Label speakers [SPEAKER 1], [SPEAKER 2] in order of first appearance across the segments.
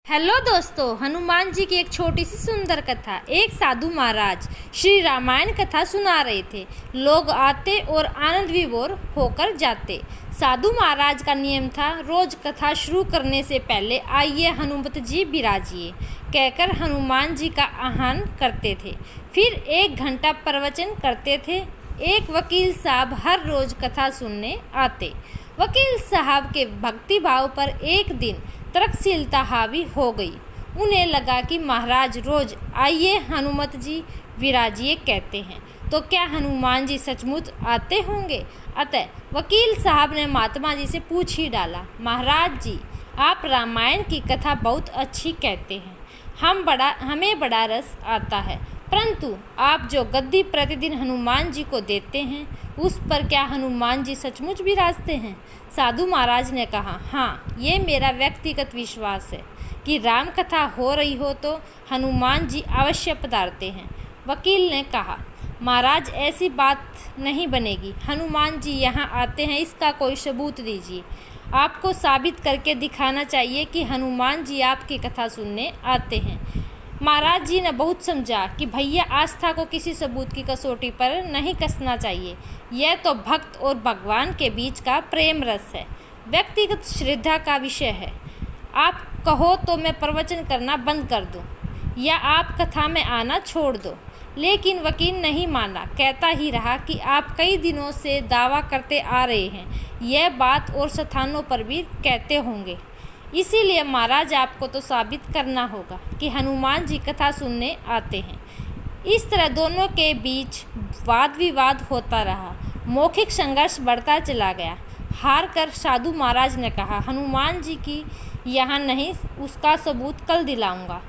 [SPEAKER 1] Hello दोस्तों, हनुमान जी की एक छोटी सी सुंदर कथा। एक साधु महाराज श्री रामायण कथा सुना रहे थे। लोग आते और आनंद विभोर होकर जाते। साधु महाराज का नियम था, रोज कथा शुरू करने से पहले आइए हनुमत जी विराजिए कहकर हनुमान जी का आह्वान करते थे। फिर 1 घंटा प्रवचन करते थे। एक वकील साहब हर रोज कथा सुनने आते। वकील साहब के भक्ति भाव पर एक दिन तर्कशीलता हावी हो गई। उन्हें लगा कि महाराज रोज आइए हनुमत जी विराजिए कहते हैं, तो क्या हनुमान जी सचमुच आते होंगे? अतः वकील साहब ने महात्मा जी से पूछ ही डाला, महाराज जी, आप रामायण की कथा बहुत अच्छी कहते हैं, हमें बड़ा रस आता है, परंतु आप जो गद्दी प्रतिदिन हनुमान जी को देते हैं, उस पर क्या हनुमान जी सचमुच विराजते हैं? साधु महाराज ने कहा, हाँ, ये मेरा व्यक्तिगत विश्वास है कि राम कथा हो रही हो तो हनुमान जी अवश्य पधारते हैं। वकील ने कहा, महाराज, ऐसी बात नहीं बनेगी। हनुमान जी यहाँ आते हैं, इसका कोई सबूत दीजिए। आपको साबित करके दिखाना चाहिए कि हनुमान जी आपकी कथा सुनने आते हैं। महाराज जी ने बहुत समझा कि भैया, आस्था को किसी सबूत की कसौटी पर नहीं कसना चाहिए। यह तो भक्त और भगवान के बीच का प्रेम रस है, व्यक्तिगत श्रद्धा का विषय है। आप कहो तो मैं प्रवचन करना बंद कर दूं, या आप कथा में आना छोड़ दो। लेकिन वकील नहीं माना, कहता ही रहा कि आप कई दिनों से दावा करते आ रहे हैं, यह बात और स्थानों पर भी कहते होंगे। इसीलिए महाराज, आपको तो साबित करना होगा कि हनुमान जी कथा सुनने आते हैं। इस तरह दोनों के बीच वाद विवाद होता रहा। मौखिक संघर्ष बढ़ता चला गया। हार कर साधु महाराज ने कहा, हनुमान जी की यहाँ नहीं, उसका सबूत कल दिलाऊंगा।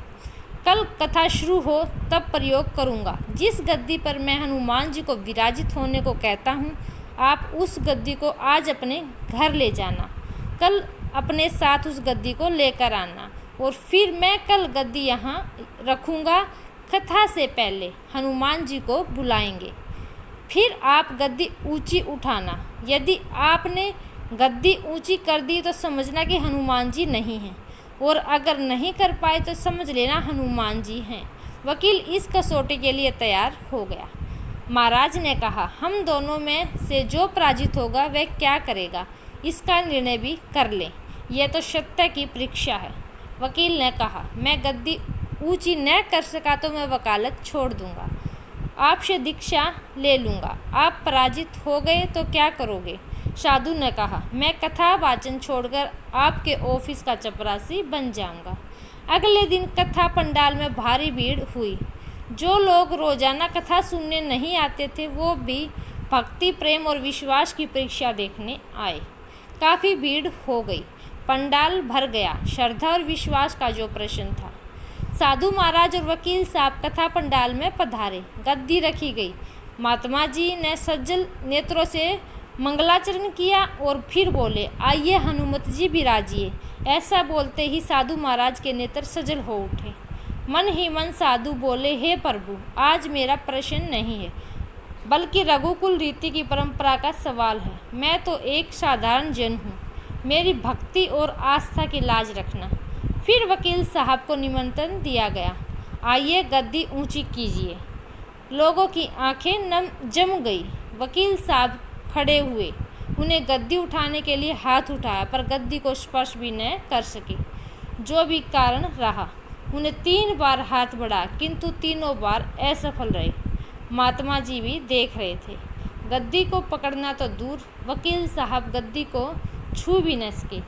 [SPEAKER 1] कल कथा शुरू हो तब प्रयोग करूंगा। जिस गद्दी पर मैं हनुमान जी को विराजित होने को कहता हूँ, आप उस गद्दी को आज अपने घर ले जाना। कल अपने साथ उस गद्दी को लेकर आना, और फिर मैं कल गद्दी यहाँ रखूँगा। कथा से पहले हनुमान जी को बुलाएंगे। फिर आप गद्दी ऊंची उठाना। यदि आपने गद्दी ऊंची कर दी तो समझना कि हनुमान जी नहीं हैं, और अगर नहीं कर पाए तो समझ लेना हनुमान जी हैं। वकील इस कसौटी के लिए तैयार हो गया। महाराज ने कहा, हम दोनों में से जो पराजित होगा वह क्या करेगा, इसका निर्णय भी कर लें। यह तो सत्य की परीक्षा है। वकील ने कहा, मैं गद्दी ऊंची न कर सका तो मैं वकालत छोड़ दूंगा, आपसे दीक्षा ले लूँगा। आप पराजित हो गए तो क्या करोगे? साधु ने कहा, मैं कथा वाचन छोड़कर आपके ऑफिस का चपरासी बन जाऊंगा। अगले दिन कथा पंडाल में भारी भीड़ हुई। जो लोग रोजाना कथा सुनने नहीं आते थे, वो भी भक्ति, प्रेम और विश्वास की परीक्षा देखने आए। काफ़ी भीड़ हो गई। पंडाल भर गया। श्रद्धा और विश्वास का जो प्रश्न था। साधु महाराज और वकील साहब कथा पंडाल में पधारे। गद्दी रखी गई। महात्मा जी ने सज्जल नेत्रों से मंगलाचरण किया और फिर बोले, आइए हनुमत जी विराजिए। ऐसा बोलते ही साधु महाराज के नेत्र सजल हो उठे। मन ही मन साधु बोले, हे प्रभु, आज मेरा प्रश्न नहीं है, बल्कि रघुकुल रीति की परंपरा का सवाल है। मैं तो एक साधारण जन हूँ, मेरी भक्ति और आस्था की लाज रखना। फिर वकील साहब को निमंत्रण दिया गया, आइए गद्दी ऊंची कीजिए। लोगों की आंखें जम गई। वकील साहब खड़े हुए। उन्हें गद्दी उठाने के लिए हाथ उठाया, पर गद्दी को स्पर्श भी न कर सके। जो भी कारण रहा, उन्हें 3 बार हाथ बढ़ा, किंतु तीनों बार असफल रहे। महात्मा जी भी देख रहे थे। गद्दी को पकड़ना तो दूर, वकील साहब गद्दी को छू भी न सके।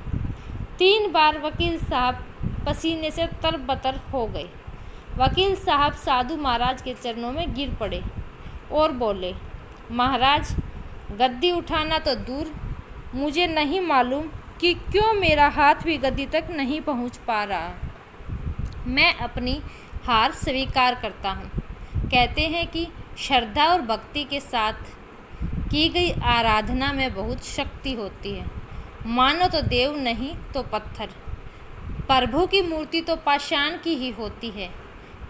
[SPEAKER 1] 3 बार वकील साहब पसीने से तरबतर हो गए। वकील साहब साधु महाराज के चरणों में गिर पड़े और बोले, महाराज, गद्दी उठाना तो दूर, मुझे नहीं मालूम कि क्यों मेरा हाथ भी गद्दी तक नहीं पहुंच पा रहा। मैं अपनी हार स्वीकार करता हूं। कहते हैं कि श्रद्धा और भक्ति के साथ की गई आराधना में बहुत शक्ति होती है। मानो तो देव नहीं तो पत्थर। प्रभु की मूर्ति तो पाषाण की ही होती है,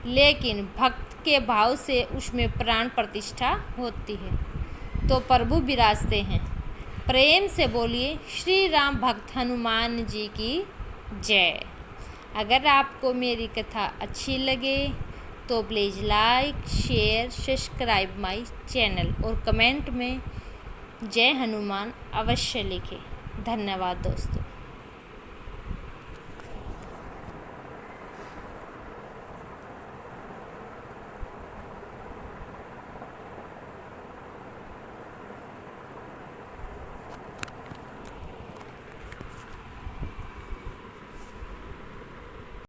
[SPEAKER 1] लेकिन भक्त के भाव से उसमें प्राण प्रतिष्ठा होती है, तो प्रभु विराजते हैं। प्रेम से बोलिए, श्री राम भक्त हनुमान जी की जय। अगर आपको मेरी कथा अच्छी लगे तो please like share subscribe my channel और कमेंट में जय हनुमान अवश्य लिखें। धन्यवाद दोस्तों।